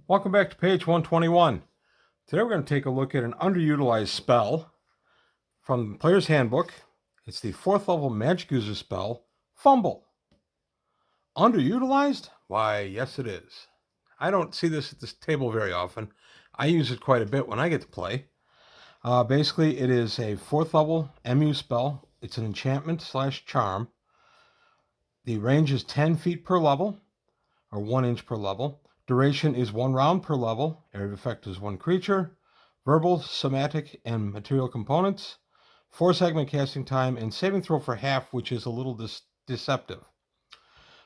Welcome back to page 121. Today we're going to take a look at an underutilized spell from the Player's Handbook. It's the 4th level magic user spell, Fumble. Underutilized? Why, yes it is. I don't see this at this table very often. I use it quite a bit when I get to play. Basically, it is a 4th level MU spell. It's an enchantment / charm. The range is 10 feet per level, or 1 inch per level. Duration is 1 round per level. Area of effect is 1 creature. Verbal, somatic, and material components. 4-segment casting time and saving throw for half, which is a little deceptive.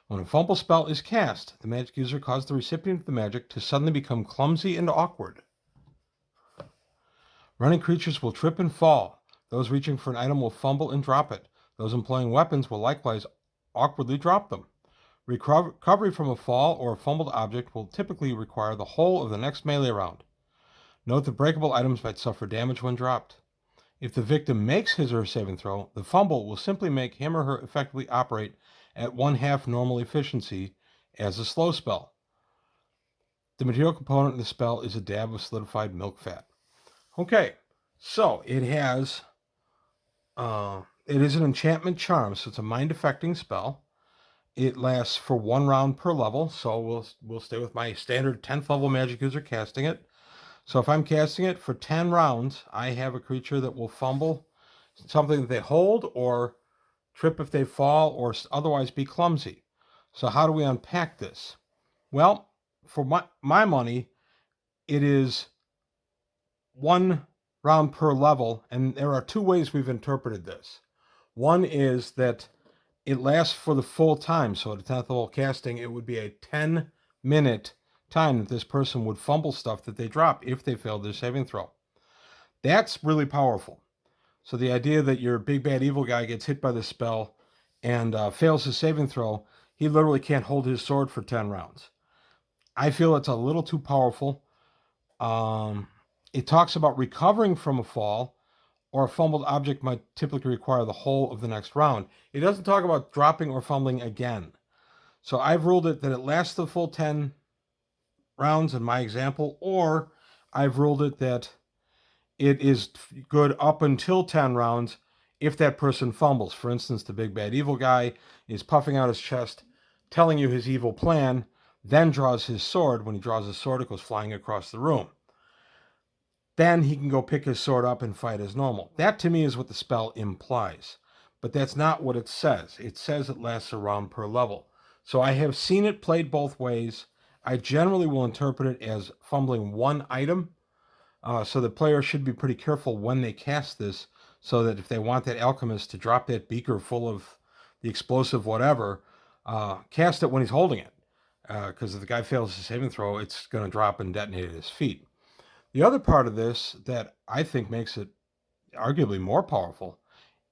When a fumble spell is cast, the magic user causes the recipient of the magic to suddenly become clumsy and awkward. Running creatures will trip and fall. Those reaching for an item will fumble and drop it. Those employing weapons will likewise awkwardly drop them. Recovery from a fall or a fumbled object will typically require the whole of the next melee round. Note that breakable items might suffer damage when dropped. If the victim makes his or her saving throw, the fumble will simply make him or her effectively operate at 1/2 normal efficiency as a slow spell. The material component of the spell is a dab of solidified milk fat. Okay, so it is an enchantment charm, so it's a mind-affecting spell. It lasts for 1 round per level, so we'll stay with my standard 10th level magic user casting it. So if I'm casting it for 10 rounds, I have a creature that will fumble, something that they hold, or trip if they fall, or otherwise be clumsy. So how do we unpack this? Well, for my money, it is 1 round per level, and there are 2 ways we've interpreted this. One is that it lasts for the full time. So at a 10th level casting, it would be a 10-minute time that this person would fumble stuff that they drop if they failed their saving throw. That's really powerful. So the idea that your big bad evil guy gets hit by the spell and fails his saving throw, he literally can't hold his sword for 10 rounds. I feel it's a little too powerful. It talks about recovering from a fall, or a fumbled object might typically require the whole of the next round. It doesn't talk about dropping or fumbling again. So I've ruled it that it lasts the full 10 rounds in my example, or I've ruled it that it is good up until 10 rounds if that person fumbles. For instance, the big bad evil guy is puffing out his chest, telling you his evil plan, then draws his sword. When he draws his sword, it goes flying across the room. Then he can go pick his sword up and fight as normal. That to me is what the spell implies. But that's not what it says. It says it lasts a round per level. So I have seen it played both ways. I generally will interpret it as fumbling 1 item. So the player should be pretty careful when they cast this, so that if they want that alchemist to drop that beaker full of the explosive whatever, cast it when he's holding it. Because if the guy fails his saving throw, it's going to drop and detonate at his feet. The other part of this that I think makes it arguably more powerful,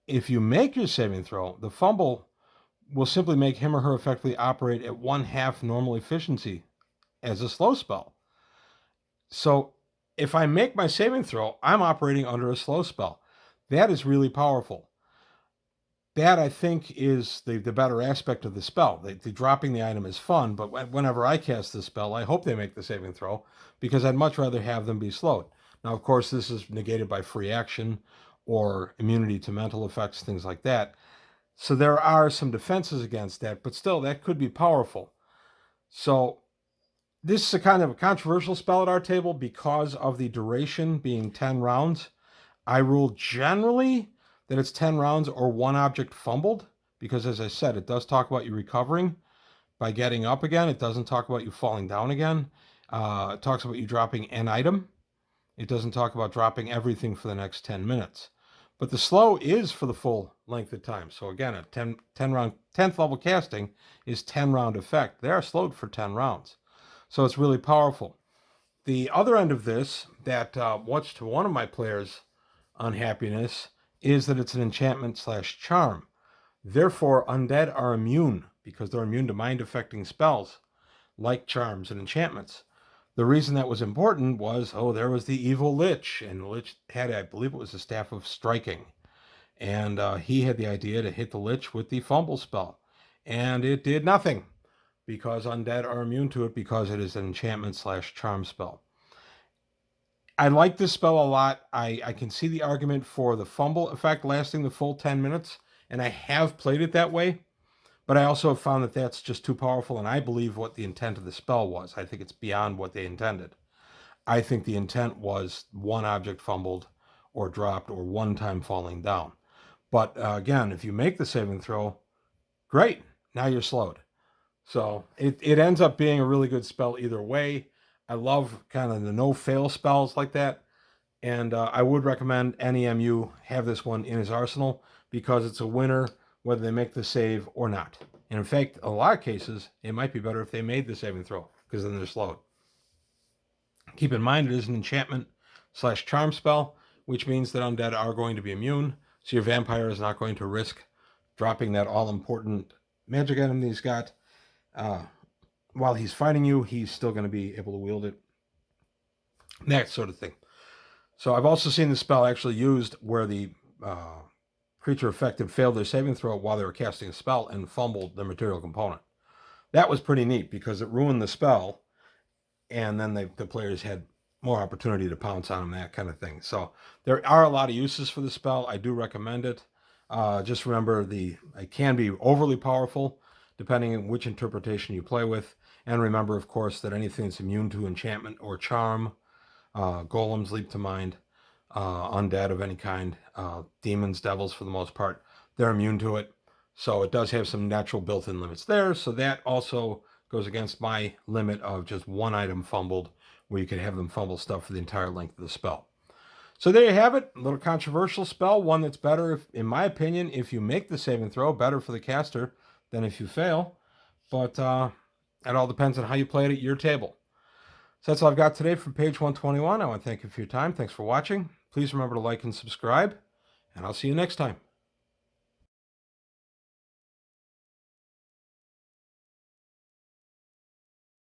if you make your saving throw, the fumble will simply make him or her effectively operate at 1/2 normal efficiency as a slow spell. So if I make my saving throw, I'm operating under a slow spell. That is really powerful. That, I think, is the better aspect of the spell. The dropping the item is fun, but whenever I cast this spell, I hope they make the saving throw, because I'd much rather have them be slowed. Now, of course, this is negated by free action or immunity to mental effects, things like that. So there are some defenses against that, but still, that could be powerful. So this is a kind of a controversial spell at our table because of the duration being 10 rounds. I rule generally that it's 10 rounds or 1 object fumbled, because as I said, it does talk about you recovering by getting up again. It doesn't talk about you falling down again. It talks about you dropping an item. It doesn't talk about dropping everything for the next 10 minutes. But the slow is for the full length of time. So again, a 10th level casting is 10 round effect. They are slowed for 10 rounds. So it's really powerful. The other end of this, that much to one of my players' unhappiness, is that it's an enchantment / charm. Therefore, undead are immune, because they're immune to mind-affecting spells, like charms and enchantments. The reason that was important was, there was the evil Lich, and the Lich had, I believe it was the Staff of Striking. And he had the idea to hit the Lich with the Fumble spell. And it did nothing. because undead are immune to it because it is an enchantment / charm spell. I like this spell a lot. I can see the argument for the fumble effect lasting the full 10 minutes, and I have played it that way, but I also have found that that's just too powerful, and I believe what the intent of the spell was. I think it's beyond what they intended. I think the intent was one object fumbled or dropped or one time falling down. But again, if you make the saving throw, great, now you're slowed. So it ends up being a really good spell either way. I love kind of the no-fail spells like that. And I would recommend any MU have this one in his arsenal because it's a winner whether they make the save or not. And in fact, a lot of cases, it might be better if they made the saving throw because then they're slowed. Keep in mind it is an enchantment / charm spell, which means that undead are going to be immune. So your vampire is not going to risk dropping that all-important magic item that he's got. While he's fighting you, he's still going to be able to wield it. That sort of thing. So I've also seen the spell actually used where the creature affected failed their saving throw while they were casting a spell and fumbled the material component. That was pretty neat because it ruined the spell, and then the players had more opportunity to pounce on them, that kind of thing. So there are a lot of uses for the spell. I do recommend it. Just remember it can be overly powerful depending on which interpretation you play with. And remember, of course, that anything that's immune to enchantment or charm, golems leap to mind, undead of any kind, demons, devils for the most part, they're immune to it. So it does have some natural built-in limits there. So that also goes against my limit of just one item fumbled, where you can have them fumble stuff for the entire length of the spell. So there you have it, a little controversial spell, one that's better, in my opinion, if you make the saving throw, better for the caster than if you fail. But it all depends on how you play it at your table. So that's all I've got today from page 121. I want to thank you for your time. Thanks for watching. Please remember to like and subscribe, and I'll see you next time.